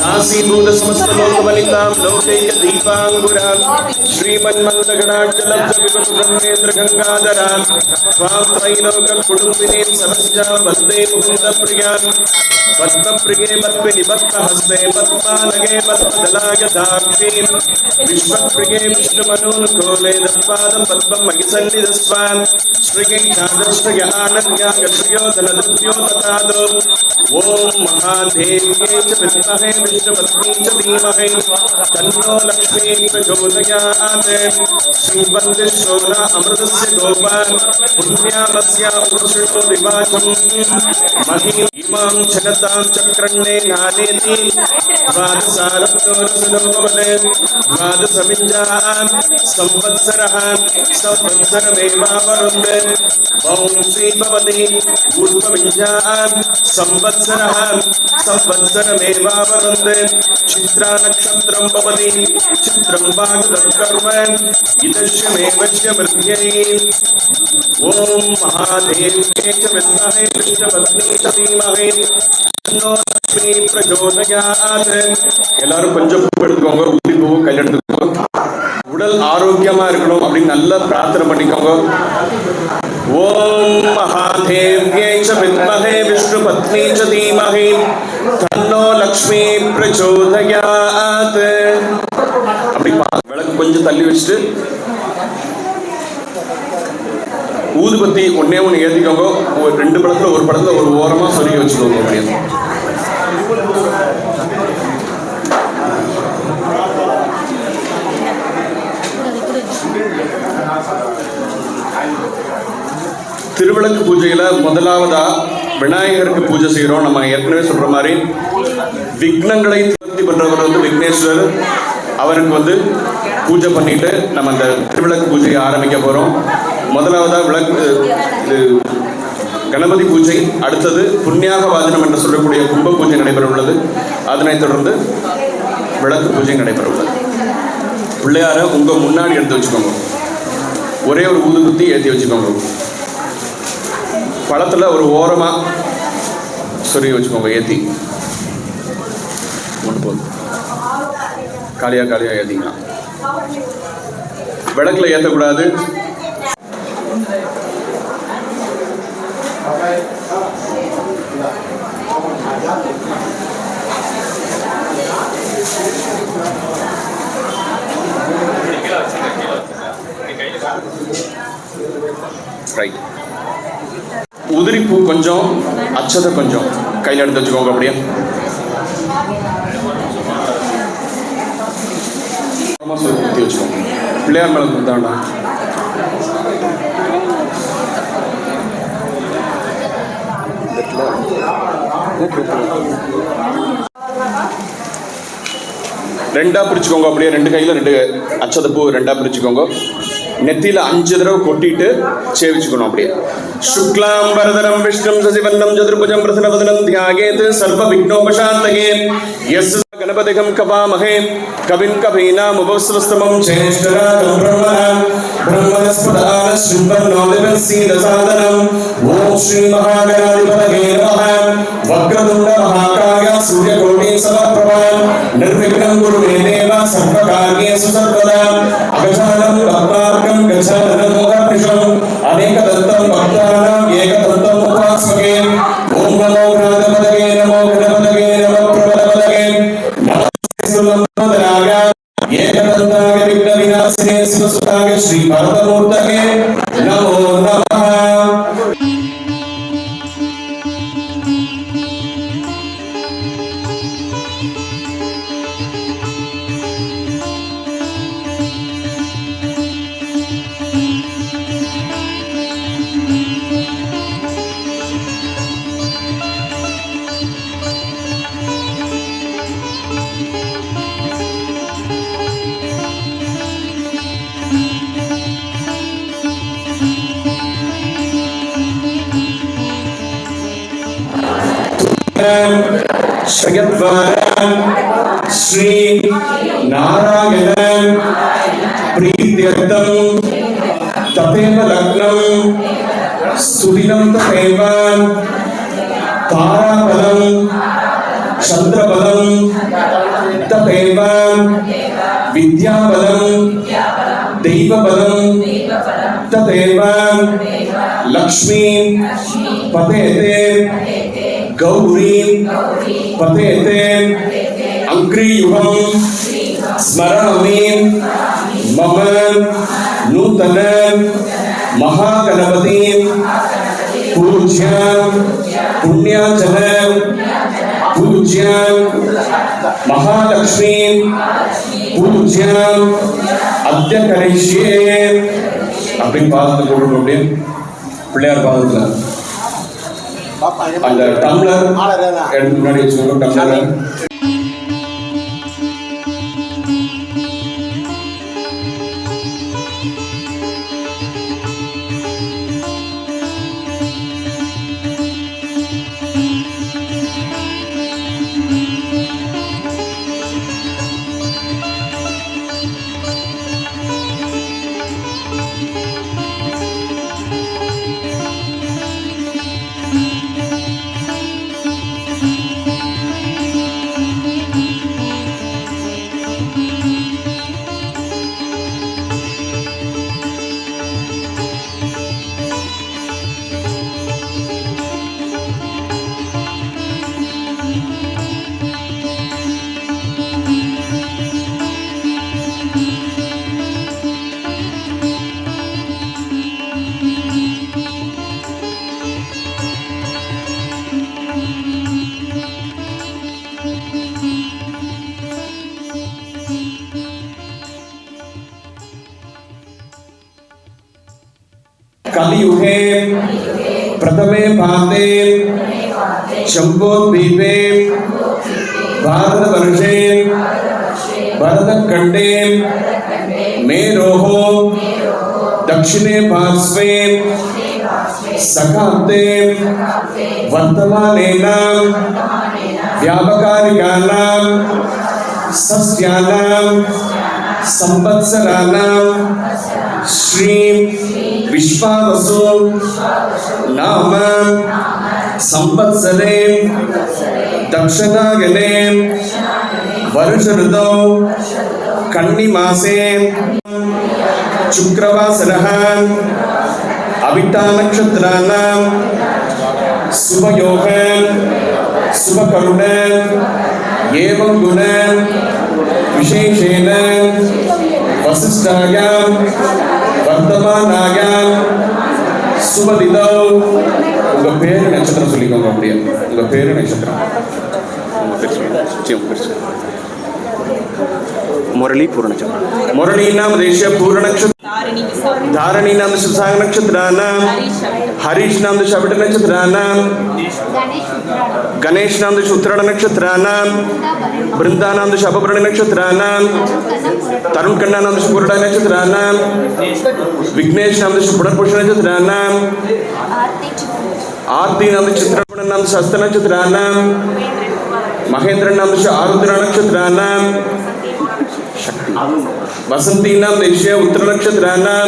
दासीभूत समस्त लोकवनितां लौकैक दीपांगुरां श्रीमन्मन्दगणाचलं विपुल गंगाधरां स्वां त्रैलोक कुटुंबिनीं सरस्यां वन्दे मुकुन्दप्रियां पद्मप्रिये पद्मिनि पद्महस्ते पद्मानगे पद्मदलायताक्षीं विश्वप्रिये विष्णुमनोनुकूले दत्पादं पद्मं मयि सन्निधस्वान् श्रीगैकादश्रय आनन्यागश्रियोधनदुत्यो तथादो ॐ महादेव्यै च विद्महे विष्णुपत्नी च धीमहि तन्नो लक्ष्मी प्रचोदयात् श्रीवन्दिशोना अमृतस्य गोपान् पुण्यामस्या पुरुषो विवाचम् महीं इमां जनतां चक्रण्ये नानेति द्वादशारब्दोरसुलोपवदे द्वादशमिञ्जान् संवत्सरः संवत्सरमेवावरुन्धे वंशी भवति ऊर्ध्वमिञ्जान् संवत्सरः संवत्सरमेवावरुन्धे चित्रा नक्षत्रं भवति चित्रं भागं कर्म इदश्यमेवश्य मृत्यै ॐ महादेव्यै च विद्महे विष्णुपत्नी च धीमहि तन्नो लक्ष्मी प्रचोदयात् எல்லாரும் கொஞ்சம் பூ எடுத்துக்கோங்க ஊதி பூ கையில் எடுத்துக்கோங்க உடல் ஆரோக்கியமா இருக்கணும் அப்படின்னு நல்லா பிரார்த்தனை பண்ணிக்கோங்க ஓம் மகாதேவ்யை च विद्महे विष्णुपत्नी च धीमहि तन्नो लक्ष्मी प्रचोदयात् அப்படி விளக்கு கொஞ்சம் தள்ளி வச்சுட்டு ஊதுபத்தி ஒன்னே ஒன்று ஏற்றிக்கோங்க ஒரு ரெண்டு படத்துல ஒரு படத்துல ஒரு ஓரமா சொல்லி வச்சுக்கோங்க அப்படியே திருவிளக்கு பூஜையில முதலாவதா விநாயகருக்கு பூஜை செய்யறோம். நம்ம ஏற்கனவே சொல்ற மாதிரி விக்னங்களை நிவர்த்தி பண்றவர் வந்து விக்னேஸ்வரர், அவருக்கு பூஜை பண்ணிட்டு நம்ம அந்த திருவிளக்கு பூஜையை ஆரம்பிக்க போறோம். முதலாவதா விளக்கு கணபதி பூஜை, அடுத்தது புண்ணியாக வாதனம் என்று சொல்லக்கூடிய கும்ப பூஜை நடைபெற உள்ளது. அதனைத் தொடர்ந்து விளக்கு பூஜை நடைபெற உள்ளது. பிள்ளையார உங்க முன்னாடி எடுத்து வச்சுக்கோங்க, ஒரே ஒரு ஊதுகுத்தி ஏற்றி வச்சுக்கோங்க, பழத்துல ஒரு ஓரமா சொருகி வச்சுக்கோங்க, ஏற்றி போதும். காலியா காலியா ஏற்றிக்கலாம். விளக்குல ஏற்றக்கூடாது. ரைட். உதிரிப்பூ கொஞ்சம், அச்சதை கொஞ்சம் கையில் எடுத்து வச்சுக்கோங்க. அப்படியே ஊற்றி வச்சுக்கோங்க. பிள்ளையார் மேலே கொடுத்தாண்டா ரெண்டா பிரிச்சுக்கோங்க. அப்படியே ரெண்டு கையில ரெண்டு அச்சத பூ ரெண்டா பிரிச்சுக்கோங்க. நெத்தியில 5 தடவை கொட்டிட்டு சேவிச்சுக்கணும். அப்படியே சுக்லாம் வரதரம் விஷ்ணும் சசிவன்னம் சதுர்புஜம் பிரசன்னவதனம் தியாகேத் சர்வ விக்னோபசாந்தயே யஸ் கணபதிகம் கபாமஹே கவின் கபீனாம் உபஸ்வஸ்தமம் சேஷ்டராஜம் பிரம்மணஸ்பதான ஸ்ரீவன்னோதிவசீதசாதனம் ஓம் ஸ்ரீ மகாகணாதிபதயே நமः வக்ரதுண்ட மகாகாய சூரியகோட்டி சமப்பிரபா நிர்விக்னம் குரு மே தேவ சர்வகார்யேஷு சர்வதா அகஜானம் பத்மார்க்கம் கஜானனம் மோகநிஷம் அநேகதந்தம் பக்தானாம் ஏகதந்தம் உபாஸ்மகே ஓம் நமோ கணபதயே நமோ கணபதயே நமோ பிரபலபதயே நமோதராக ஏகதந்தாய விக்ன விநாசினே சுசுதாய ஸ்ரீ பரமமூர்த்தகே நமோ நமः. श्री नारायण प्रीत्यर्थम तथैव लग्नं सुदिनं तथैव ताराबलं चंद्रबलं तदेव विद्याबलं दैवबलं तदेव लक्ष्मी पतेते गौरी पतेते अंग्रियुगं स्मरामि मम नूतन महागणपति पूज्य पुण्याचल पूज्य महालक्ष्मी पूज्य अद्य करिष्ये अपनी पादத்தில் போடுங்க அப்படியே பிள்ளையார் பாதத்தில் அந்த டம்ளர் எடுத்து முன்னாடி வச்சுக்கோங்க டம்ளர் कलियुगे प्रथमे पादे शम्भोद्वीपे भारतवर्षे भरतखण्डे मेरोः दक्षिणे पार्श्वे सखाब्दे वर्तमानेन व्यापकारिकानां सस्यानां संवत्सराणां श्री विश्वावसु नाम संवत्सरे दक्षिणायने वर्ष ऋतौ कन्निमासे शुक्रवासरः अविता नक्षत्राणां शुभयोग शुभकरुण एवं गुण विशेषेण वसिष्ठायां वर्तमानायां शुभदिनौ उंगा पेरु नक्षत्रम சொல்லிக்கோங்க அப்படியே உங்க பேரு நட்சத்திரம் உங்க பேரு मुरली पूर्ण नक्षत्र मुरली नाम देश पूर्ण नक्षत्र धारणी नाम सुसांग नक्षत्राणां हरीश नाम शबट नक्षत्राणां गणेश नाम उत्तरायण नक्षत्राणां बृंदा नाम शबभरण नक्षत्राणां तरुण कन्या नाम पूर्णा नक्षत्राणां विघ्नेश नाम पुनर्पुष नक्षत्राणां आरती नाम चित्रपण नाम हस्त नक्षत्राणां महेंद्र नाम आरुद्र नक्षत्राणां वसंती नाम देश उत्तर नक्षत्राणां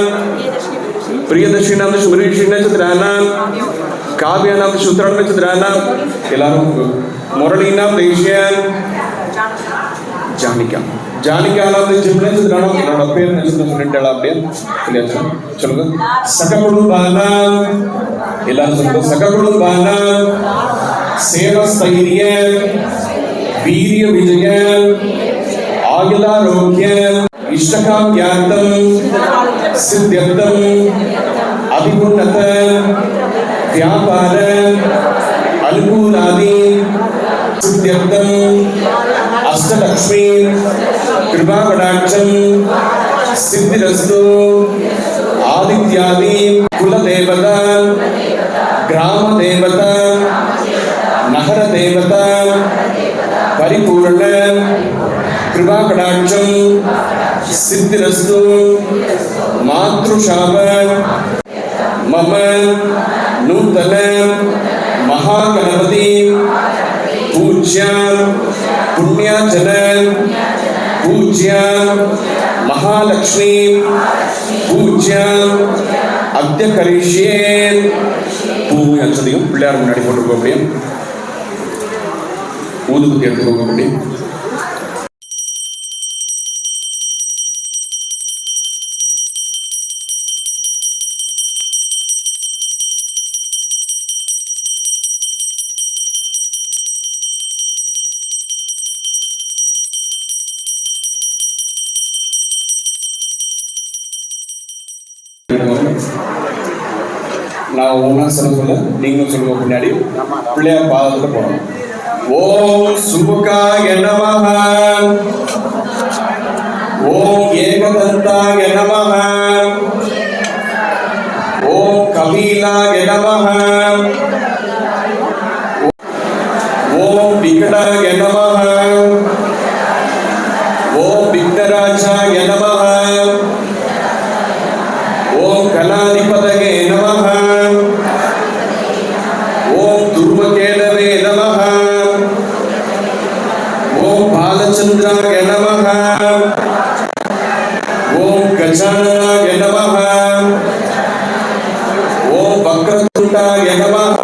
प्रियदर्शी नाम मृगशी नक्षत्राणां काव्य नाम उत्तरायण नक्षत्राणां मुरली नाम देश जानिका जानिका नाम जिम्न नक्षत्राणां என்னோட பேர் நட்சத்திரம் சொல்லிட்டேளா அப்படியே சொல்லுங்க சககுடும்பானாं எல்லாரும் சொல்லுங்க சககுடும்பானாं சேவஸ்தைரிய வீரிய விஜய आयुधारोग्य इष्टकाम्यार्थं सिद्ध्यर्थं अभिमुन्नत व्यापार अनुकूलादि सिद्ध्यर्थं अष्टलक्ष्मी कृपाकटाक्षं सिद्धिरस्तु आदित्यादि कुलदेवता ग्रामदेवता नगरदेवता परिपूर्ण कृपाकटाक्षं सिद्धिरस्तु मातृशाप मम नूतन महागणपति पूज्य पुण्याचल पूज्य महालक्ष्मी पूज्य अद्य करिष्ये பூமி அச்சதையும் பிள்ளையார் முன்னாடி போட்டுருக்கோம் அப்படியே ஊதுபத்தி எடுத்துக்கோங்க அப்படியே நான் ஒவ்வொன்றா சொல்ல நீங்களும் சொல்லுங்க பின்னாடி. பிள்ளையார் பாதத்துல போகணும். ஓம் சுமுகாய நமஹ, ஓம் ஏகதந்தாய நமஹ, ஓம் கபீலாய நமஹ, ஓம் விகடாய நமஹ, ஓம் விக்னராஜாய நமஹ, ஓம் கலாதிபதயே நமஹ, ஓம் துர்மகேதவே நமஹ, ஓம் பாலச்சந்திராய நமஹ, ஓம் கஜானனாய நமஹ, ஓம் வக்ரதுண்டாய நமஹ,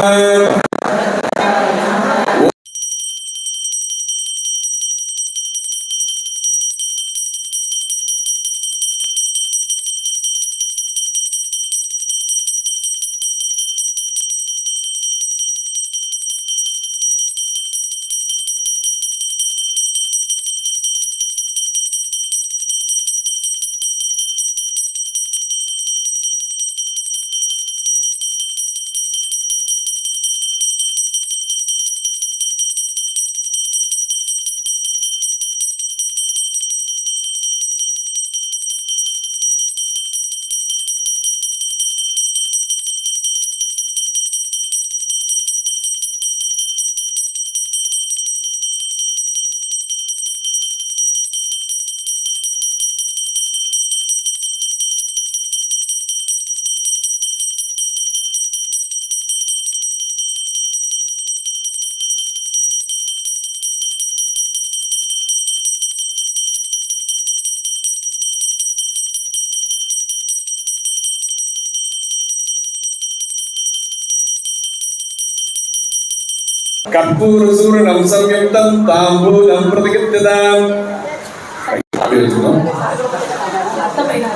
கற்பூர சூரணம் சம்யுக்தம் தாம்பூலம் பிரதிகிருதம்.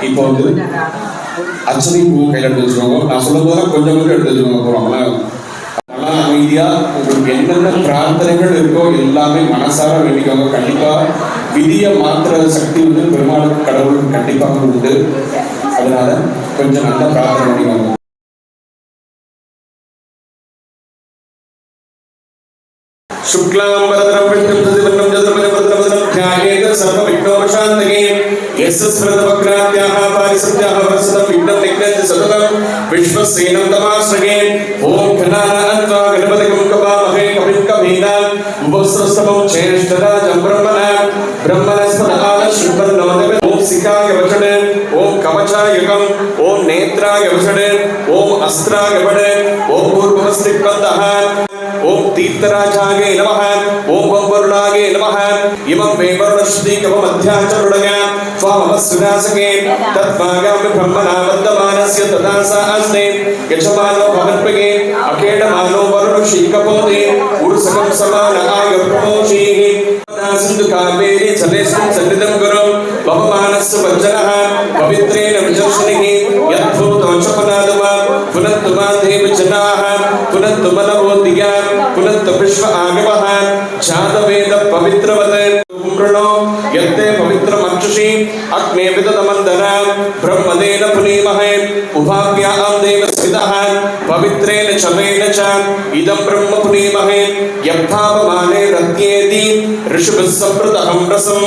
இப்போ வந்து அச்சனை பூ கையில் எடுத்து வச்சுக்கோங்க. நான் சொல்லும் போது கொஞ்சம் கொஞ்சம் எடுத்து வச்சுக்கோங்க. போறோம் நல்லா அமைதியா உங்களுக்கு என்னென்ன பிரார்த்தனைகள் இருக்கோ எல்லாமே மனசார வேண்டிக்கோங்க. கண்டிப்பா விதியை மாத்திர சக்தி வந்து பெருமாளுக்கு கடவுளுக்கு கண்டிப்பாக உண்டு. அதனால கொஞ்சம் நல்லா பிரார்த்தனை பண்ணிக்கோங்க. शुक्लांबरधरं विष्णुं शशिवर्णं चतुर्भुजं ध्यायेत् सर्वविघ्नोपशान्तये यस्य स्मृतवक्राद्याः पारिसत्याः वरसदं विघ्नं निघ्नन्ति सततं विश्वसेनं तमाश्रये ॐ घनानान्त्वा गणपतिं कपामहे कविं कवीनाम् उपस्रस्तमं ज्येष्ठराजं ब्रह्मणस्पदान शृण्वन्नोदिवे ॐ सिखाय वचने ॐ कवचायकम् ॐ नेत्राय वचने ॐ अस्त्राय वचने ॐ पूर्वमस्तिक्वन्तः ओम तीर्थराजाय नमः ओम वरुणाय नमः इमं वेवर्णश्रीकवम अध्याचरुणय स्वामवस्विनासके तद्भागामि ब्रह्मणा वन्दमानस्य तथा सा अस्ते यजमानो भवन्पगे अकेडमानो वरुणशीकपोते उर्सकं समान आय प्रमोषीः सिन्धु कावेरी जलेस्मिन् सन्निधं गुरुं भवमानस्य वज्रः पवित्रेण विजर्षणिः यद्भूतं च पुनादमा पुनन्तु मा देव जनाः पुनन्तु मनवोदिया पुनन्तु विश्व आगमः जातवेद पवित्रवत् पुण्रणो यत्ते पवित्रमक्षुषि अग्ने विदतमन्दना ब्रह्मदेन पुनीमहे उभाभ्यां देव स्थितः पवित्रेण चमेन च इदं ब्रह्म पुनीमहे यत्थापमाने रत्नेति ऋषिभिः सम्पृतहं रसं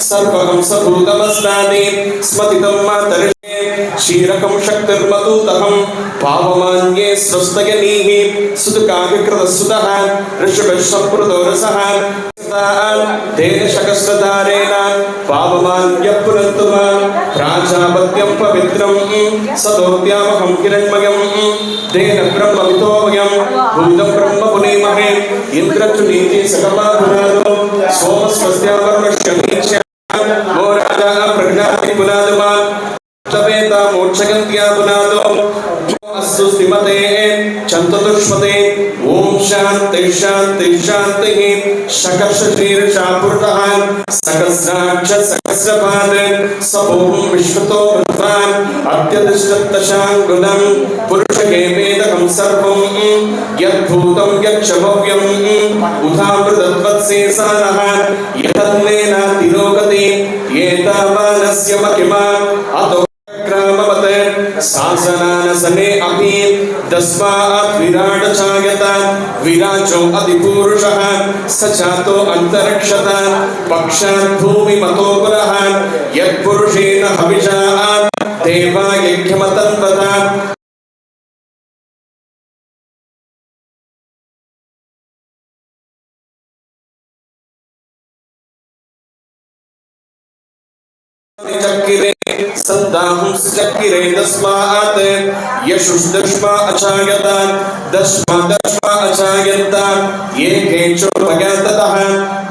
सर्वहं सभूतमस्नादि स्मतितं मातरिषे क्षीरकं शक्तिर्मधुतहं पावमान्ये स्वस्तयनीः सुतकाभिकृतसुतः ऋषिभिः सम्पृतो रसः तेन शकस्रधारेण पावमान्यः पुनन्तु मां प्राजापत्यं पवित्रं सदोद्यामहं हिरण्मयं तेन ब्रह्मवितो वयं भूतं ब्रह्म पुनीमहे इन्द्रचुनीति सकमा पुनादो सोमस्वस्यावरुणश्यमीच्य मो राजा प्रज्ञाति पुनादुमान् तवेता मोक्षगन्त्या पुनादो अस्तु स्थिमते चन्तुष्पते ओम शांति शांति शांति शकर्षशीर्षा पुरतः सहस्राक्ष सहस्रपाद सभूम विश्वतो भगवान् अत्यधिष्ठत्तशाङ्गुलं पुरुषके वेदकं सर्वं यद्भूतं यक्षमव्यम् उदामृतत्वत्सेसानः यतन्नेनातिलोकति एतावानस्य महिमा अतो ग्रामवत् शासनानसने अपि तस्मात् विराट चायत विराजो अधिपुरुषः स चातो अंतरिक्षत पक्षात् भूमिमतो पुरः यत्पुरुषेण हविषा देवा यज्ञमतन्वत चक्किरे सद्दाहुं चक्किरे तस्मात् यशुष्दश्मा अचायत दश्मा अचायत ये केचो भगततः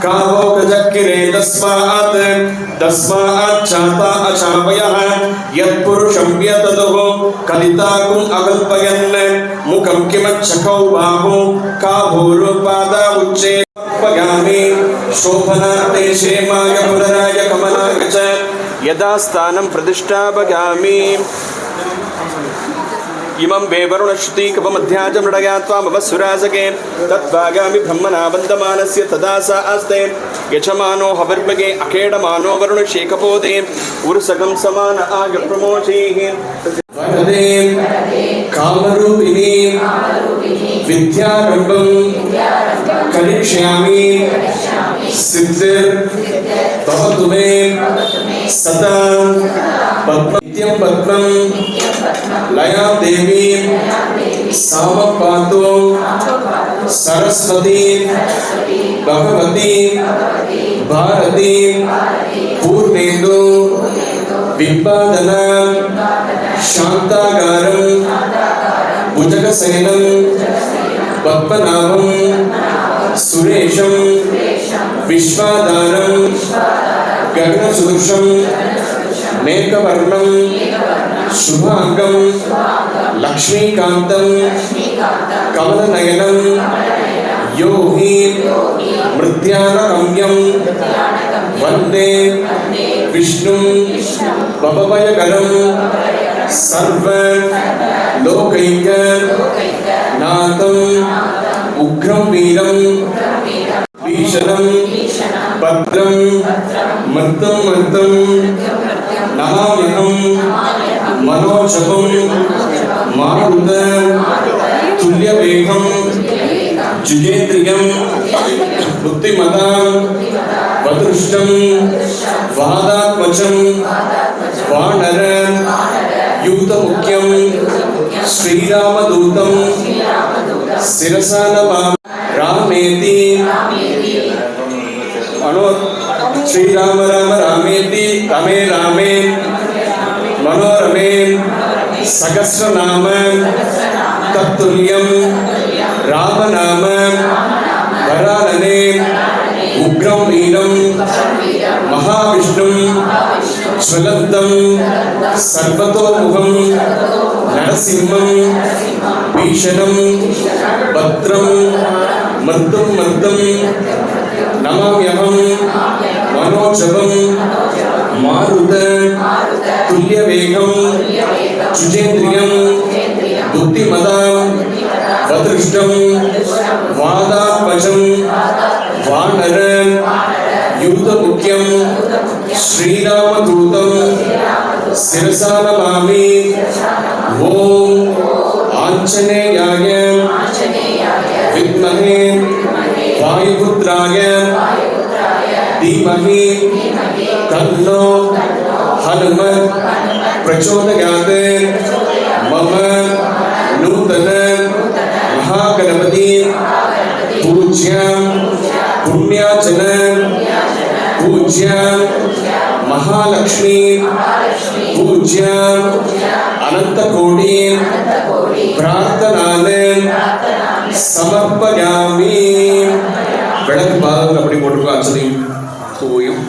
कावो चक्किरे तस्मात् चाता अचावयः यत्पुरुषं यततः कलिताकुं अकल्पयन् मुखं किमच्छकौ बाहु काभोरुपादा उच्चे पगामि शोभनार्थे क्षेमाय पुनराय कमलाय च यदा स्थानं प्रतिष्ठापगामि इमं वेवरुणश्रुतिकपमध्याजं मृडयात्वामवसुरासके तद्भागामि ब्रह्मणा वन्दमानस्य तदा सा आस्ते यजमानो हविर्भगे अखेडमानो वरुणशेखपोदे उरुसकं समान आगप्रमोषीः वरदे कामरूपिणी विद्यारम्भं करिष्यामि सिद्धिर्भवतु मे सदा नित्यं पद्मं लया देवी सामपातो सरस्वती भगवती भारती पूर्णेन्दु विपादना शांताकारं भुजगसेनं पद्मनाभं सुरेशं विश्वाधारं गगनसदृशं मेघवर्णं शुभांगं लक्ष्मीकान्तं कमलनयनं यो हि मृत्यानगम्यं वन्दे विष्णुं भवभयकरं सर्वलोकैकनाथं उग्रं वीरं भीषणं भद्रं मर्तं नमाम्यहं मनोजपं मारुत तुल्यवेगं जुजेन्द्रियं बुद्धिमतां वदृष्टं वादात्मजं वानर युक्तमुख्यं श्रीरामदूतं शिरसा नमामि रामेति श्रीराम राम रामेति रमे रामे मनोरमे सहस्रनाम तत्तुल्यं रामनाम वरानने उग्रं वीरं महाविष्णुं ज्वलन्तं सर्वतोमुखं नरसिंहं भीषणं भद्रं मर्दं नमाम्यहं मनोजवं मारुत तुल्यवेगं जुजेन्द्रियं बुद्धिमतां वदृष्टं वादात्मजं वानर युक्तमुख्यं श्रीरामदूतं शिरसा नमामि ओम आंजनेयाय विद्महे वायुपुत्राय धीमहि तन्नो हनुमत् प्रचोदयात् मम नूतन महागणपति पूज्य पुण्याचन पूज्य महालक्ष्मी पूज्य अनंतकोटि प्रार्थनान् समर्पयामि விளக்கு பாதங்கள் அப்படி போட்டுருக்கோம் அச்சதையும் பூவையும்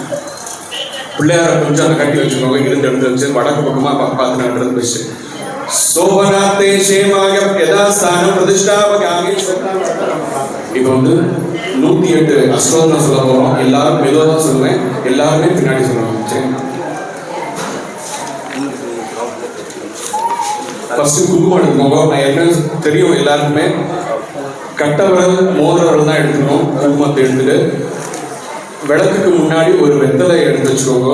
பிள்ளையார கொஞ்சம் கட்டி வச்சுக்கோங்க இருந்து எடுத்து வச்சு வடக்கு பக்கமா பார்த்து நடந்து வச்சு சோபனாத்தே சேமாக யதாஸ்தானம் பிரதிஷ்டாபகாமி. இப்போ வந்து 108 அஷ்டோத்திரம் சொல்ல போறோம். எல்லாரும் மெதுவாக தான் சொல்லுவேன், எல்லாருமே பின்னாடி சொல்லுவாங்க. சரி, ஃபர்ஸ்ட் குங்குமம் எடுத்துக்கோங்க. நான் என்ன தெரியும் எல்லாருக்குமே கட்டவரல் மோதிரவரல் தான் எடுத்துக்கணும். குங்குமத்தை எடுத்துட்டு விளக்குக்கு முன்னாடி ஒரு வெத்தலை எடுத்து வச்சுக்கோங்க.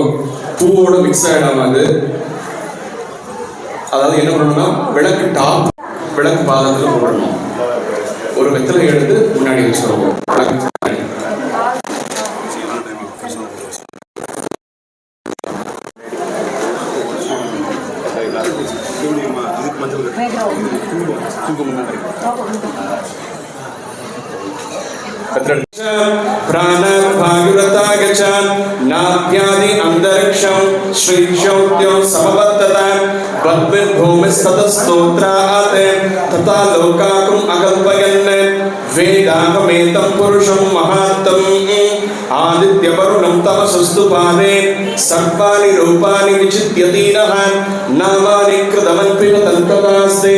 பூவோட மிக்ஸ் ஆகிடாம அது, அதாவது என்ன பண்ணணும்னா விளக்கு விளக்கு பாதத்தில் போடணும். ஒரு வெத்தலை எடுத்து முன்னாடி வச்சுக்கோங்க. नाभ्यादि अंतरिक्षं श्रीशौत्यो समवर्ततां बद्भिर्भूमिस्ततस्तोत्रात् तथा लोकाकुम् अकल्पयन् वेदाहमेतं पुरुषं महान्तम् आदित्यवरुणं तमसस्तु पादे सर्वाणि रूपाणि विचित्य दीनः नामानि कृतमन्वितन्तदास्ते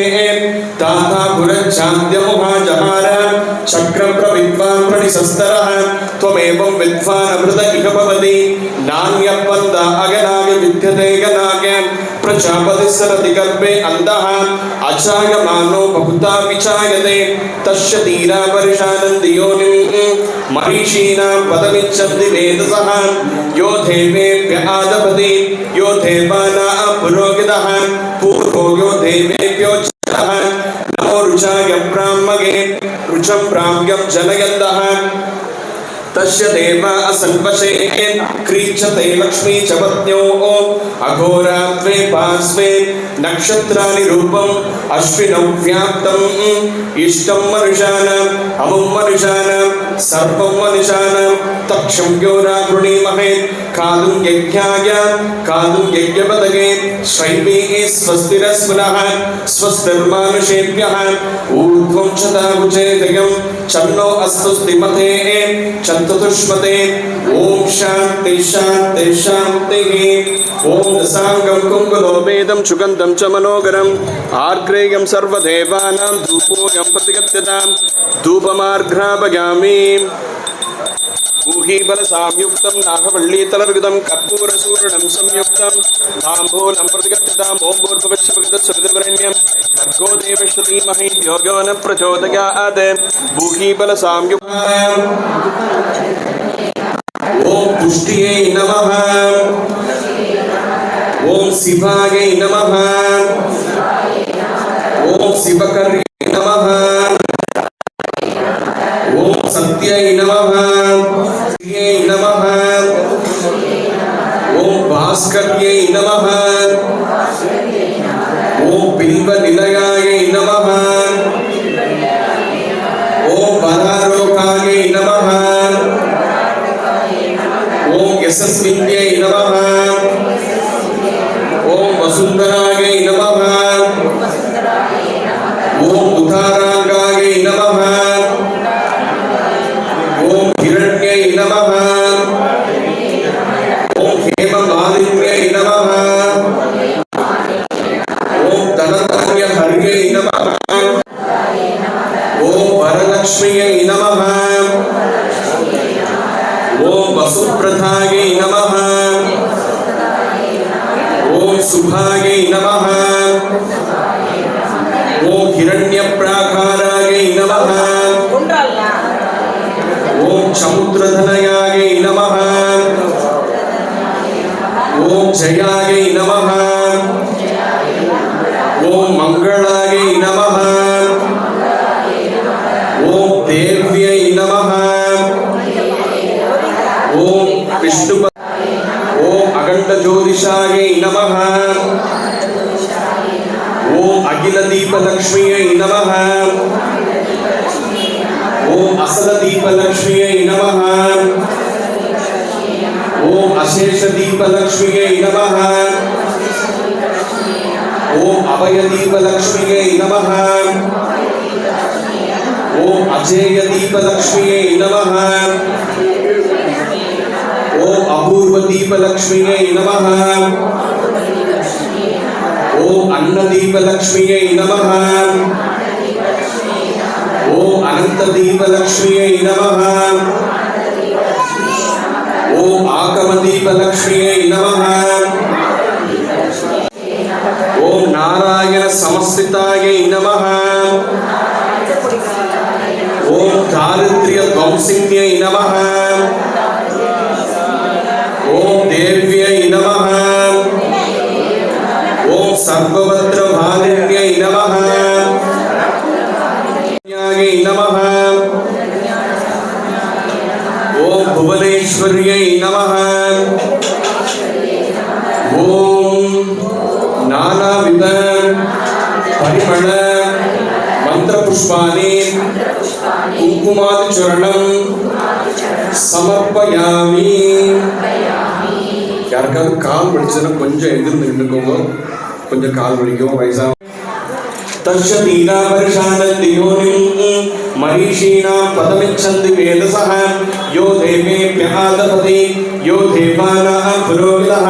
ताथा पुरच्छाद्यमुहाजहार चक्रं प्रविद्वान् प्रणिशस्तरः त्वमेवं विद्वान् अमृत इह भवति नान्यपन्दा अगनाग विद्यते गनाग प्रजापतिः सरति गर्भे अन्धः अचायमानो बहुधा विचायते तस्य धीरा वर्षानन्दी योनिं मरीषीणां पदमिच्छन्ति वेदसः यो देवेभ्य आदपति यो देवानां पुरोहितः पूर्वो यो देवेभ्यो नमो रुचाय ब्राह्मणे रुचं ब्राह्म्यं जनयन्तः तस्य देवा असन्वशे क्रीचते लक्ष्मी च पत्न्योः अघोरात्वे पार्श्वे नक्षत्राणि रूपम् अश्विनौ व्याप्तम् इष्टं मनुषाणाम् अमुं मनुषाणाम् सर्वं मनुषाणाम् तक्षं योरागृणीमहे कादुं यज्ञाय कादुं यज्ञपतगे शैवीः स्वस्तिरस्मिनः स्वस्तिर्मानुषेभ्यः ऊर्ध्वं शताभुजेदयं चन्नो अस्तुस्तिमते चतुष्पते ओम शांति शांति शांति ओम दशांगं कुंकुलोपेदं सुगंधं च मनोगरम् आर्ग्रेयं सर्वदेवानां धूपोऽयं प्रतिगत्यतां धूपमार्घ्रापयामि ऊहीबलसाम्युक्तं नागवल्लीतलर्युतं कर्पूरसूर्णं संयुक्तं ताम्बूलं प्रतिगत्यताम् ॐ भूर्भुवस्सुभगतस्सवितुर्वरेण्यं भर्गो देवस्य धीमहि धियो यो न प्रचोदयात् ऊहीबलसाम्युक्तं ॐ पुष्ट्यै नमः ॐ शिवायै नमः ॐ शिवकर्यै नमः ॐ सत्यै नमः नमः ॐ भास्कर्यै नमः ॐ बिल्वनिलयायै नमः ॐ वरारोगायै नमः ॐ यशस्विन्यै नमः ॐ वसुन्धरायै नमः ॐ उदाराङ्गायै नमः ॐ हिरण्यै नमः ॐ हेममालिन्यै नमः ॐ धनधान्यहर्यै नमः ॐ वरलक्ष्म्यै नमः ॐ वसुप्रधायै नमः ॐ शुभायै नमः ॐ हिरण्यप्राकारायै नमः ॐ समुद्रधनयायै नमः ॐ जयायै नमः ॐ मङ्गलायै नमः ॐ देव्यै नमः ॐ विष्णु ॐ अखण्डज्योतिषायै नमः ॐ अखिलदीपलक्ष्म्यै नमः ॐ असलदीपलक्ष्म्यै नमः ॐ अशेषदीपलक्ष्म्यै नमः ॐ अभयदीपलक्ष्म्यै नमः ॐ अजेयदीपलक्ष्म्यै नमः ॐ अपूर्वदीपलक्ष्म्यै नमः ॐ अन्नदीपलक्ष्म्यै नमः ॐ अनन्तदीपलक्ष्म्यै नमः ॐ आकमदीपलक्ष्म्यै नमः ॐ नारायणसमस्थितायै नमः ॐ दारिद्र्यध्वंसिन्यै नमः ॐ देव्यै नमः ॐ सर्वभद्रभालिन्यै नमः ज्ञानसामर्थ्यायै नमः। ओम भुवनेश्वर्यै नमः। ओम नानाविध परिमल मंत्रपुष्पाणि कुंकुमादिचूर्णं समर्पयामि। யாருக்காவது கால் வலிச்சுன்னா கொஞ்சம் எதிர்ந்து நின்றுக்கோங்க. கொஞ்சம் கால் வலிக்கும் வயசா. தர்ஷதீனா வருஷானந்தியோனிம் மரிஷீனா பதமிச்சந்தி வேதசஹ யோ தேவேப்யः ஆதபதி யோ தேவானாः புரோகிதः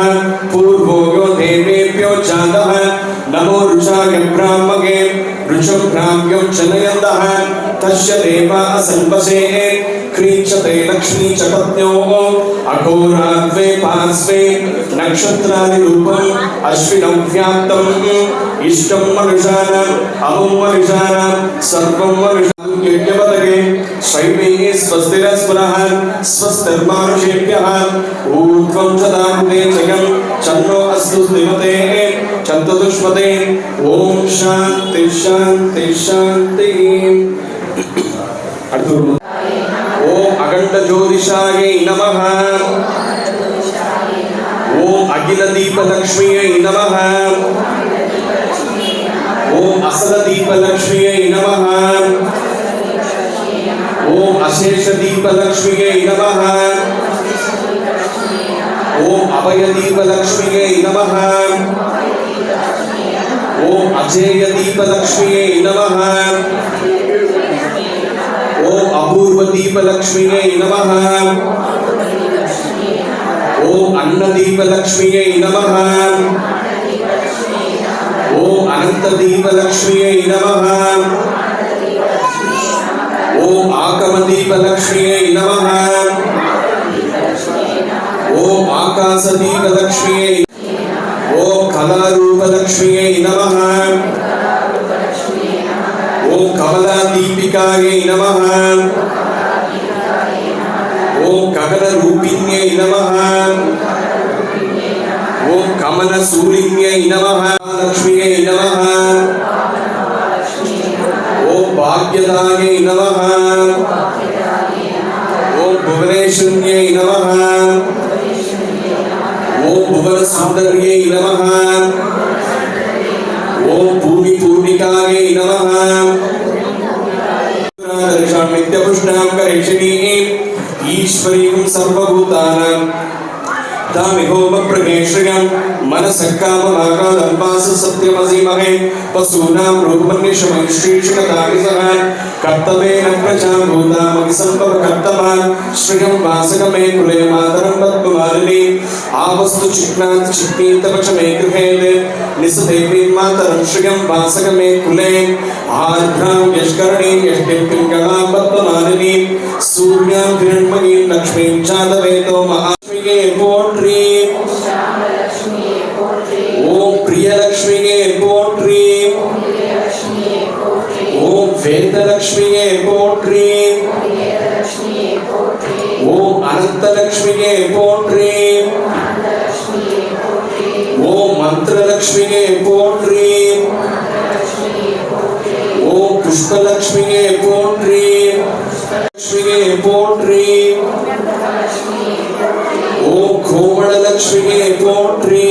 பூர்வோ யோ தேவேப்யோ சாதः நமோ ருஷாய பிராமகே ருஷம் பிராம்யோ சனயந்தः தஸ்ய தேவா அசம்பசே क्रीचते लक्ष्मी चपत्न्यो अघोराद्वे पार्श्वे नक्षत्रादि रूपम् अश्विनं व्याप्तम् इष्टं मनुषाणाम् अमुं मनुषाणाम् सर्वं मनुषाणां यज्ञपदके शैवे स्वस्तिरस्पुरः स्वस्तिर्मानुषेभ्यः ऊर्ध्वं सदाहुते जगं चन्नो अस्तु स्थिमते चतुष्पदे ओम शांति शांति शांति। ओम अखंड ज्योतिषायै नमः। ओम अखिल दीप लक्ष्मीयै नमः। ओम असद दीप लक्ष्मीयै नमः। ओम अशेष दीप लक्ष्मीयै नमः। ओम अभय दीप लक्ष्मीयै नमः। ओम अजेय दीप लक्ष्मीयै नमः। ओम अपूर्व दीप लक्ष्मीयै नमः। ओम अन्न दीप लक्ष्मीयै नमः। ओम अनंत दीप लक्ष्मीयै नमः। ओम आकम दीप लक्ष्मीयै नमः। ओम आकाश दीप लक्ष्मीयै। ओम कला रूप लक्ष्मीयै नमः। ओम कमला दीपिकायै नमः। ओम गगन रूपिण्यै नमः। ओम कमल सूलिन्यै नमः। लक्ष्मीयै नमः। ओम भाग्यदायै नमः। ओम भुवनेश्वर्यै नमः। ओम भुवन सुंदर्यै नमः। ओम भूमि पूर्णिकायै नमः। नित्यपुष्णां करेशिनीं ईश्वरीं सर्वभूतानां तामिहोम प्रगेश्रियं मनसक्काममाकालं वास सत्यमसीमहे पशूनां रूपमन्यशमैश्रीषकतामिसः कर्तवेन प्रजां भूतामपि सम्भव कर्तवान् श्रियं वासकमे कुले मातरं पद्ममालिनी आवस्तु चिक्नात् चिक्नीतपचमे गृहेत् निसदेवीं मातरं श्रियं वासकमे कुले आर्द्रां यष्करणीं यष्टिं पिङ्गलां पद्ममालिनी सूर्यां हिरण्मयीं लक्ष्मीं चादवेतो महालक्ष्मीये पोट्री ओम प्रियलक्ष्मीये पोट्री ओम वेदलक्ष्मीये पोट्री ओम अनंतलक्ष्मीये पोट्री ओम मंत्रलक्ष्मीये पोट्री ओम पुष्पलक्ष्मीये पोट्री लक्ष्मीये पोट्री ओम कोमल लक्ष्मीये पोट्री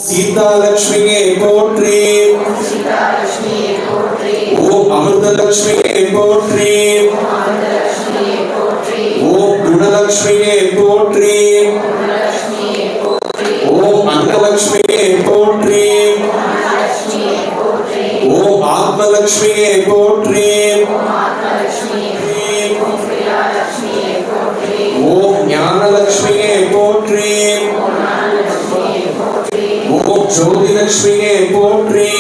सीता लक्ष्मीये पोट्री ओम अमृत लक्ष्मीये पोट्री ओम गुणलक्ष्मीये पोट्री ओम अंगलक्ष्मीये पोट्री ओम आत्मलक्ष्मीये पोट्री ओम ज्ञानलक्ष्मीये पोट्री ओम ज्योतिलक्ष्मीये पोट्री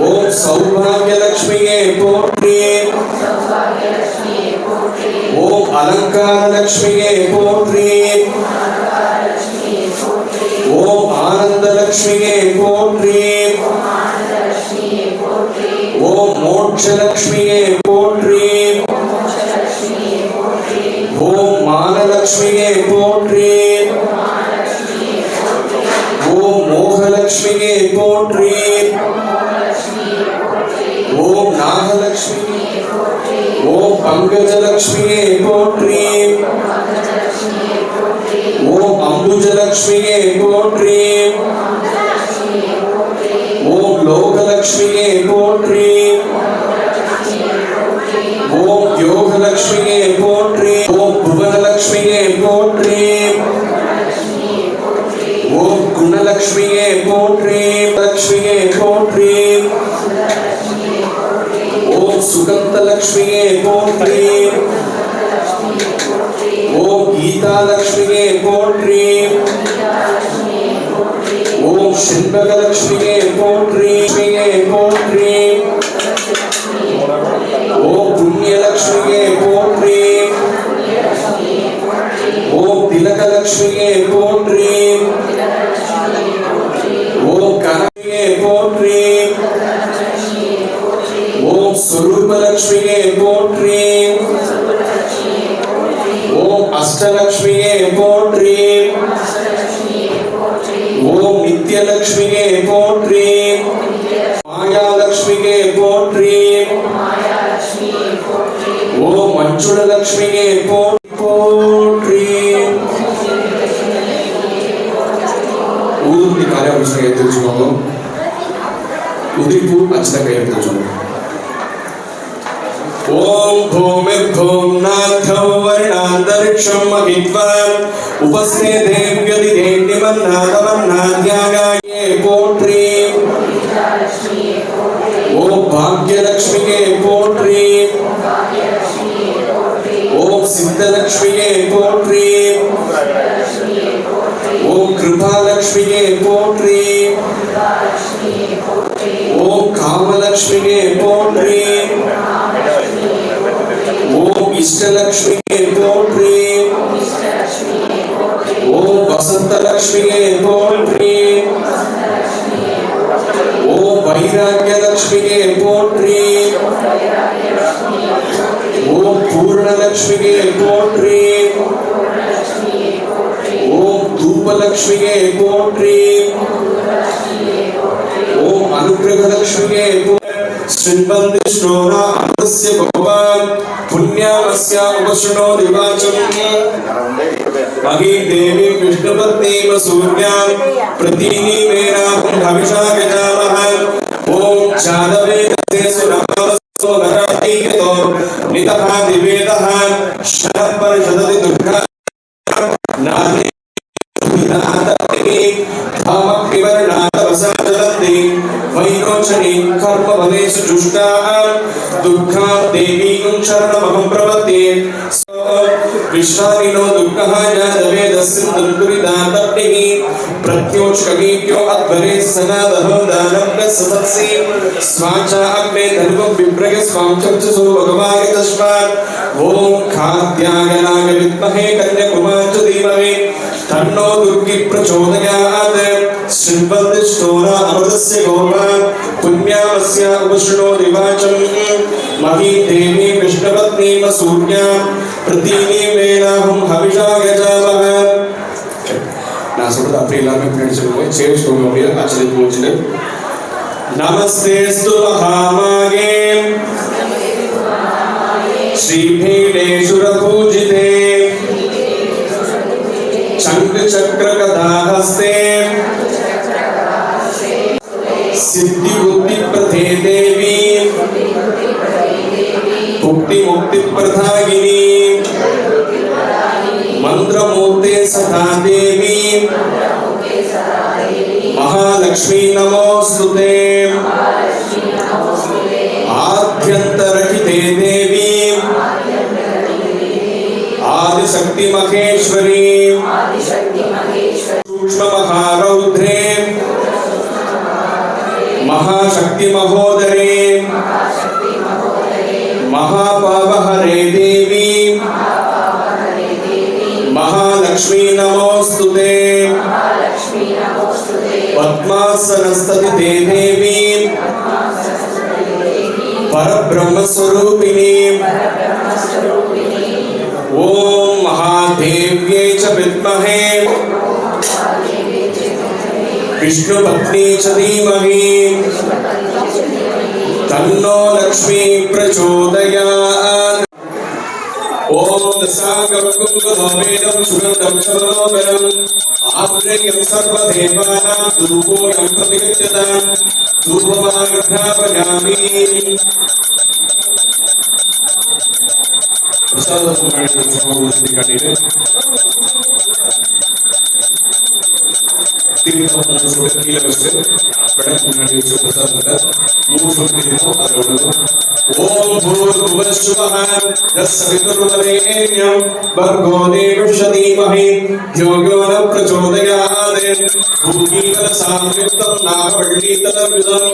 ओम सौभाग्यलक्ष्मीये पोट्री ओम अलंकारलक्ष्मीये पोट्री ओम आनंदलक्ष्मीये पोट्री ओम मोक्षलक्ष्मीये पोट्री ओम मानलक्ष्मीये पोट्री ओम मोहलक्ष्मीये पोट्री पंकजलक्ष्मीये पोट्री ओम अंबुजलक्ष्मीये पोट्री ओम लोकलक्ष्मीये पोट्री ओम योगलक्ष्मीये पोट्री ओम भुवनलक्ष्मीये पोट्री ओम गुणलक्ष्मीये पोट्री लक्ष्मीये पोट्री ओम सुगंधलक्ष्मीये पोट्री ओम गीतालक्ष्मीये पोट्री ओम शिल्पलक्ष्मीये पोट्री पोट्री ओम पुण्यलक्ष्मीये pottery ओम तिलकलक्ष्मीये pottery ओम कनकये pottery ओम स्वरूपलक्ष्मीये pottery ओम अष्टलक्ष्मीये pottery ओम नित्यलक्ष्मीये pottery मायालक्ष्मीये pottery ओम मंजुलक्ष्मीये pottery ఊదుని కార్యవలసిన తెలుసుకోవడం ఉదిపు అచ్చగా తెలుసుకోవడం ఓం భూమిర్భూం నాథో వర్ణాంతరిక్షం మహిత్వాన్ ఉపస్థే దేవ్యది దేవ్యమన్నాదమన్నాద్యాగాయే portray ఓం భాగ్యలక్ష్మియే portray ओम सिद्धलक्ष्मीये pottery ओम कृपालक्ष्मीये pottery ओम कामलक्ष्मीये pottery ओम इष्टलक्ष्मीये pottery ओम वसंतलक्ष्मीये pottery ओम वैराग्यलक्ष्मीये pottery ओम पूर्णलक्ष्मीये pottery ओम धूपलक्ष्मीये pottery ओम अनुग्रहलक्ष्मीये श्रीमन्दिष्णोरा अमृतस्य भगवान् पुण्यामस्य उपशनो दिवाचम् मही देवी विष्णुपत्नी सूर्यां प्रतीनि मेनाहं हविषा गजामः ओम चादवे सुरमस्तु नरतीतो नितः दिवेदः शरत्परिषदति दुर्गा नादे विनादति धामक्रिवर्णादवसजलन्ति वैरोचनि कर्मभवेषु जुष्टा दुर्गा देवी शरणमहं प्रपद्ये विश्वानिनो दुर्गः जातवेदस्य दुर्गुरिदातप्निः प्रत्योष्कवीक्यो अध्वरे सनादः दानव्य सतत्सि स्वाचा अग्ने धर्मं विप्रगे स्वां चक्षुषो भगवाय तस्मात् ओम खाद्यायनाय विद्महे कन्याकुमारी च धीमहि तन्नो दुर्गी प्रचोदयात् श्रीमन्दिष्णोरा अमृतस्य भगवान् पुण्यामस्य उपशनो दिवाचम् मही देवी विष्णुपत्नी सूर्यां प्रतीनि मेनाहं हविषा गजामः நான் சொல்றது அப்படி எல்லாமே பின்னாடி சொல்லுவேன் சேர் சொல்லுங்க அப்படியே ஆச்சரிய பூஜை நமஸ்தேஸ்து மகாமாயே श्रीभीमेश्वरपूजिते शङ्खचक्रगदाहस्ते सिद्धिबुद्धिप्रदे देवी मुक्तिप्रदायिनी मंत्रमूर्ते सदा देवी महालक्ष्मी नमोस्तुते आद्यन्तरहिते देवी आदिशक्ति महेश्वरी सूक्ष्म महारौद्रे महाशक्ति महोदरे महापावहरे देवी महालक्ष्मी नमोस्तुते पद्मासनस्थिते देवी परब्रह्म स्वरूपिणी ओम महादेव्यै च विद्महे विष्णुपत्नी च धीमहि तन्नो लक्ष्मी प्रचोदयात् दशांगं कुंकुमोमेनं सुगंधं सर्वोपरम् आप्रेयं सर्वदेवानां धूपोऽयं प्रतिगच्छतां धूपमाघ्रापयामि கீழே வச்சு விளக்கு முன்னாடி வச்சு பிரசாதத்தை 3 சொட்டு இருக்கும் அதை விடணும். ஓம் பூர்புவः சுவः தஸ்ஸவிதுர்வரேண்யம் भर्गो देवस्य धीमहि धियो यो न प्रचोदयात् भूमितलसाम्युक्तं नागवल्लीतलविदं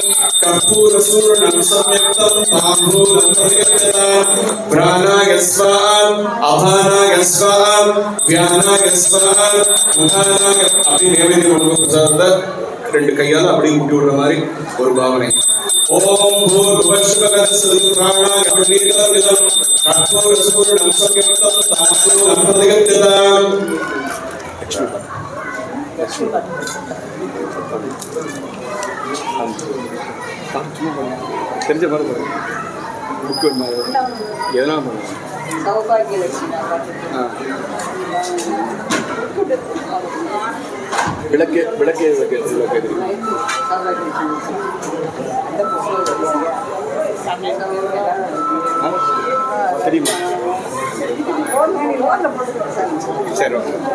कर्पूरसूर्णं संयुक्तं ताम्बूलं प्रतिगच्छताम् प्राणाय स्वाहा अपानाय स्वाहा व्यानाय स्वाहा उदानाय अपि नैवेद्यं प्रसादத்தை 2 கையால அப்படியே முட்டி விடுற மாதிரி ஒரு பாவனை. ஓம் பூர்புவः சுவः தஸ்ஸவிதுர்வரேண்யம் वल्लीतलविदं कर्पूरसूर्णं संयुक्तं ताम्बूलं प्रतिगच्छताम् தெரிஞ்ச மாதிரி புக்கு எதனா விளக்கு விளக்கு விளக்கு தெரியுமா? சரி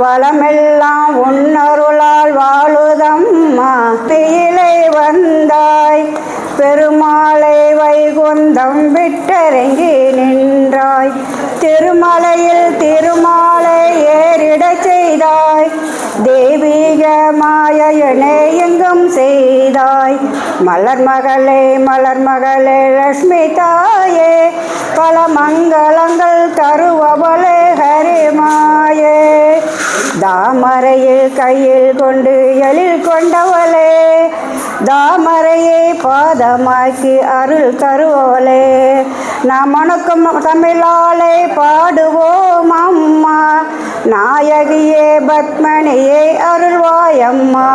வளமெல்லாம் உன்னருளால் வாழுதம்மா தியிலை வந்தாய் பெருமாளை வைகுந்தம் விட்டரங்கி நின்றாய் திருமலையில் திருமாலை ஏறிடச் செய்தாய் தெய்வீக மாயனை எங்கும் செய்தாய் மலர்மகளே லட்சுமி தாயே பல மங்களங்கள் தருவவளே ஹரிமாயே தாமரையில் கையில் கொண்டு எழில் கொண்டவளே தாமரையை பாதமாக்கி அருள் தருவவளே நாம் உனக்கும் தமிழாலை பாடுவோம் அம்மா நாயகியே பத்மனியே அருள்வாயம்மா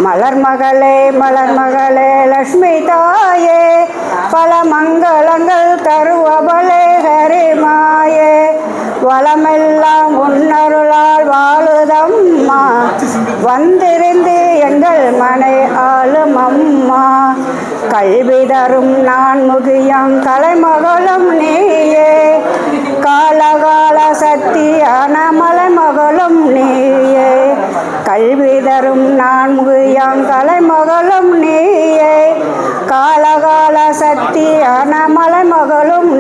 மலர்மகளே லட்சுமி தாயே பல மங்களங்கள் தருவவளே ஹரிமாயே வளமெல்லாம் உன்னருளால் வாழுதம்மா வந்திருந்து எங்கள் மனை ஆளும் அம்மா கல்வி தரும் நான் முகியம் கலைமகளும் நீயே காலகால சக்தியான மலைமகளும் நீயே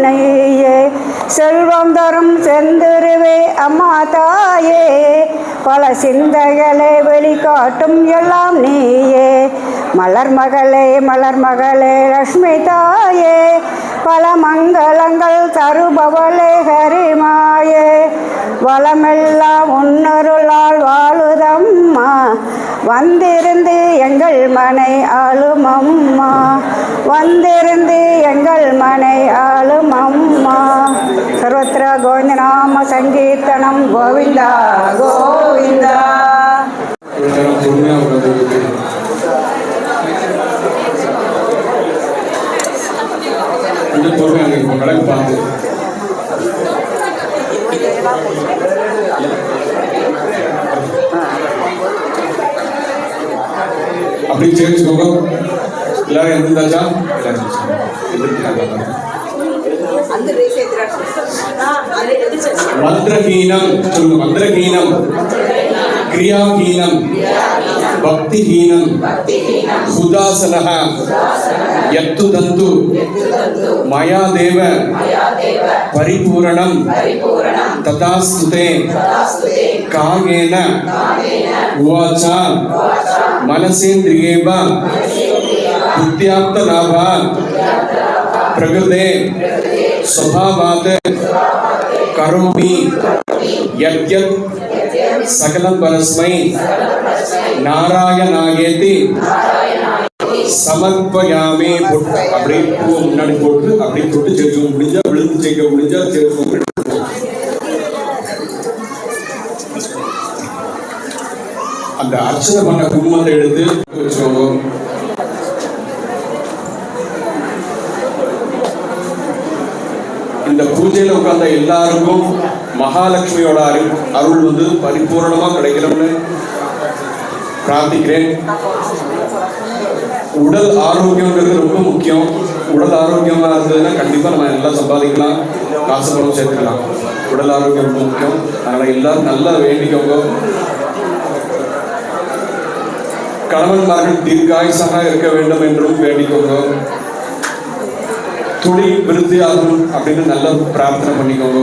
நீயே. செல்வம் தரும் செந்திருவே அம்மா தாயே, பல சிந்தைகளை வெளிக்காட்டும் எல்லாம் நீயே. மலர் மகளே மலர் மகளே லக்ஷ்மி தாயே, பல மங்களங்கள் தருபவளே ஹரிமாயே. வளமெல்லாம் உன்னருளால் வாழுதம்மா, வந்திருந்து எங்கள் மனை ஆளும் அம்மா, வந்திருந்து எங்கள் மனை ஆளும் அம்மா. சர்வத்திர கோவிந்த நாம சங்கீர்த்தனம் கோவிந்தா கோவிந்தா. பார்த்து அப்படி சேர்த்துக்கோங்க. எல்லாரும் எழுந்தாச்சா? மந்திரஹீனம் சொல்லுங்க. மந்திரஹீனம், கிரியாஹீனம், பக்திஹீனம், ஹுதாசனஹ யத்து தந்து மயா தேவ பரிபூரணம் ததாஸ்துதே காகேன உவாச்சா மனசேந்திரியேவ புத்தியாப்த லாபா பிரகிருதே ஸ்வபாவாத் கரோமி யத்யத் சகலம் பரஸ்மை நாராயணாயேதி சமர்ப்பயாமே. அப்படியே பூவை முன்னாடி போட்டு அப்படியே தொட்டு சேர்க்க முடிஞ்சா விழுந்து சேர்க்க முடிஞ்சா சேர்க்க. அந்த அர்ச்சனை பண்ண குங்குமத்தை எடுத்து வச்சுக்கோங்க. இந்த பூஜையில உட்கார்ந்த எல்லாருக்கும் மகாலட்சுமியோட அருள் வந்து பரிபூர்ணமா கிடைக்கணும்னு பிரார்த்திக்கிறேன். உடல் ஆரோக்கியங்கிறது ரொம்ப முக்கியம். உடல் ஆரோக்கியமா இருந்ததுன்னா கண்டிப்பா நம்ம எல்லாம் சம்பாதிக்கலாம், காசு பணம் சேர்த்துக்கலாம். உடல் ஆரோக்கியம் ரொம்ப முக்கியம். அதனால எல்லாரும் நல்லா வேண்டிக்கோங்க. கணவன்மார்கள் தீர்காயுசாக இருக்க வேண்டும் என்றும் வேண்டிக்கோங்க. தொழில் விருத்தி ஆகும் அப்படின்னு நல்ல பிரார்த்தனை பண்ணிக்கோங்க.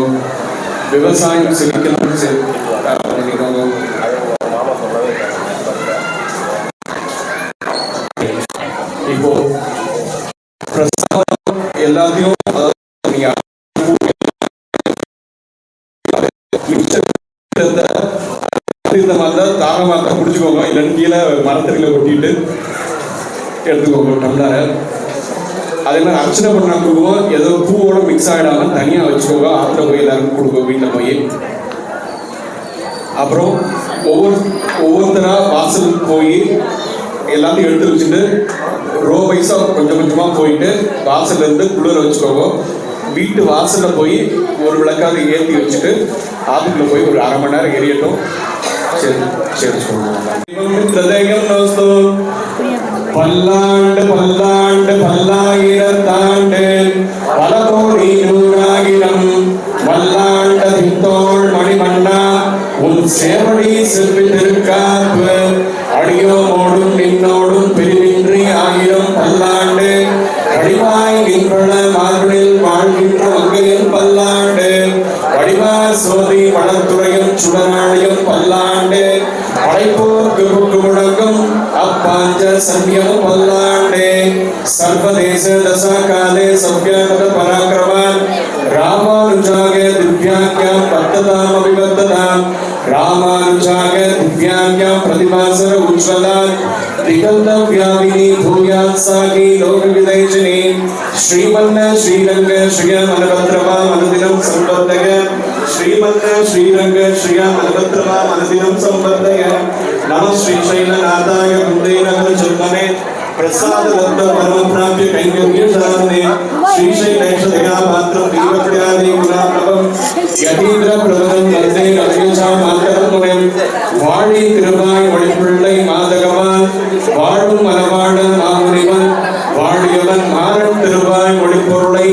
விவசாயம் செழிக்கணும் பண்ணிக்கோங்க. இப்போ எல்லாத்தையும் தாரமாத்த குடிச்சுக்கோங்க. இல்லைன்னு கீழே மரத்தடியில கொட்டிட்டு எடுத்துக்கோங்க டம்ளரை. அதே மாதிரி அர்ச்சனை பண்ண கொடுக்கும் ஏதோ பூவோட மிக்ஸ் ஆகிடாம தனியாக வச்சுக்கோங்க. ஆற்றுல போய் எல்லாருக்கும் கொடுக்கும் வீட்டில் போய். அப்புறம் ஒவ்வொருத்தரா வாசலுக்கு போய் எல்லாத்தையும் எடுத்து வச்சுட்டு ரோ வைஸா கொஞ்சம் கொஞ்சமாக போயிட்டு வாசல்ல இருந்து குளிர வச்சுக்கோங்க. வீட்டு வாசல்ல போய் ஒரு விளக்காக ஏற்றி வச்சுட்டு ஆற்றுக்குள்ள போய் ஒரு அரை மணி நேரம் எரியட்டும். சரி சரி சொல்லுவோம். பல்லாண்டு பல்லாண்டு பல்லாயிரத்தாண்டு பல கோடி நூறாயிரம் வல்லாண்ட தித்தோள் மணிமண்ணா உன் சேவடி செல்வி திருக்காப்பு அடியோமோடும் நின்னோடும் பிரிவின்றி ஆயிரம் பல்லாண்டு கடிவாய் நின்பள மார்பில் வாழ்கின்ற வங்கையில் பல்லாண்டு வடிவா சோதி வளத்துறையும் சுடராளையும் பல்லாண்டு படைப்போர்க்கு முழங்கும் அப்பாஞ்ச சன்யம் பல்லாண்டே சர்வதேச தசாகாலே சவ்யாகத பராக்கிரமான் ராமானுஜாக திவ்யாக்யாம் பத்ததாம் அபிவத்ததாம் ராமானுஜாக திவ்யாக்யாம் பிரதிபாசர உஜ்வலான் திகந்தவ்யாமினி பூயாத் சாகி லோக விதைஜினி ஸ்ரீமன்ன ஸ்ரீரங்க ஸ்ரீய மனபத்ரமா மனதினம் சம்பத்தக ஸ்ரீமன்ன ஸ்ரீரங்க ஸ்ரீய மனபத்ரமா மனதினம் சம்பத்தக நம ஸ்ரீசைலநாதாய வந்தே நம ஜன்மனே பிரசாத ரத்ன பரம பிராப்திய கைங்கர்ய சாரனே ஸ்ரீசைலேஷதயா மாத்ரம் தீவக்யாதி குணாப்ரபம் யதீந்திர பிரபதம் வந்தே கலையசா மாதகமுனிம் வாழி திருவாய் வழிப்பிள்ளை மாதகவான் வாழும் மலவாழ மாமுனிவன் வாழியவன் மாறன் திருவாய் ஒளிப்பொருளை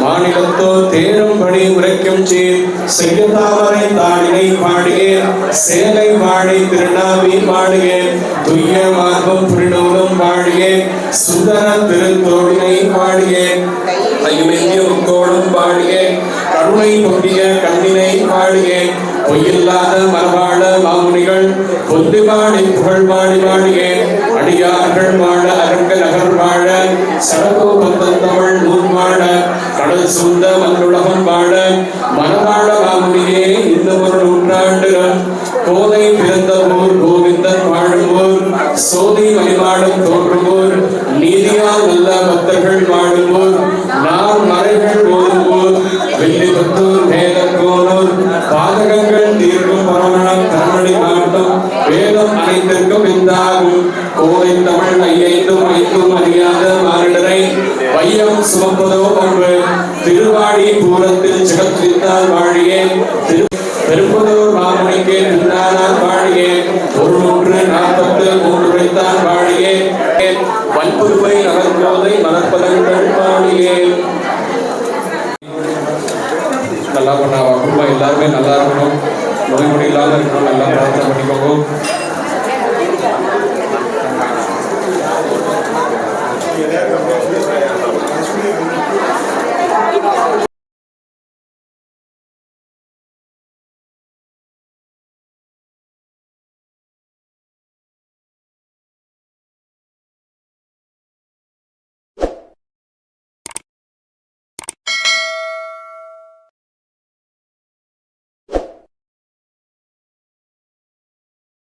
மாநிலத்தோ தேரும் படி பாடி உரைக்கும் சீர் செய்ய தாமரை தாடினை பாடியே சேலை வாழை திருநாவி பாடியே துய்ய மார்பம் புரிநூலும் பாடியே சுந்தர திருத்தோடினை பாடியே ஐயமெங்கியும் கோடும் பாடியே கருணை பொங்கிய கண்ணினை பாடியே பொய்யில்லாத மரபாள மாமுனிகள் பொந்து பாடி புகழ் பாடி பாடியே அடியார்கள் வாழ அரங்க நகர் வாழ சடகோ பந்தன் தமிழ் நூல் வாழ கடல் சூழ்ந்த மண்ணுலகம் வாழ மரபாள மாமுனியே இன்னும் ஒரு நூற்றாண்டு கோதை பிறந்த ஊர் கோவிந்தன் வாழும் ஊர் சோதி வழிபாடும் தோன்றும் ஊர் நீதியால் நல்ல பக்தர்கள் வாழும் ஊர் நாள் மறைகள் ஓடும் ஊர் வெள்ளிபுத்தூர் வேதக்கோனூர் பாதகங்கள் தீர்க்கும் பரமணம் கரமணி மாவட்டம் வேதம் அனைத்திற்கும் இந்தாகும் கோவை தமிழ் ஐந்தும் அறியாத மானிடரை வையம் சுமப்பதோ ஒன்று திருவாடி பூரத்தில் ஜெகத்ரித்தால் வாழியே பெரும்புதூர் மாமுனிக்கு பின்னானார் வாழியே ஒரு 143 உரைத்தான் வாழியே வன்புதுவை நகர்கோதை மலர்பதங்கள்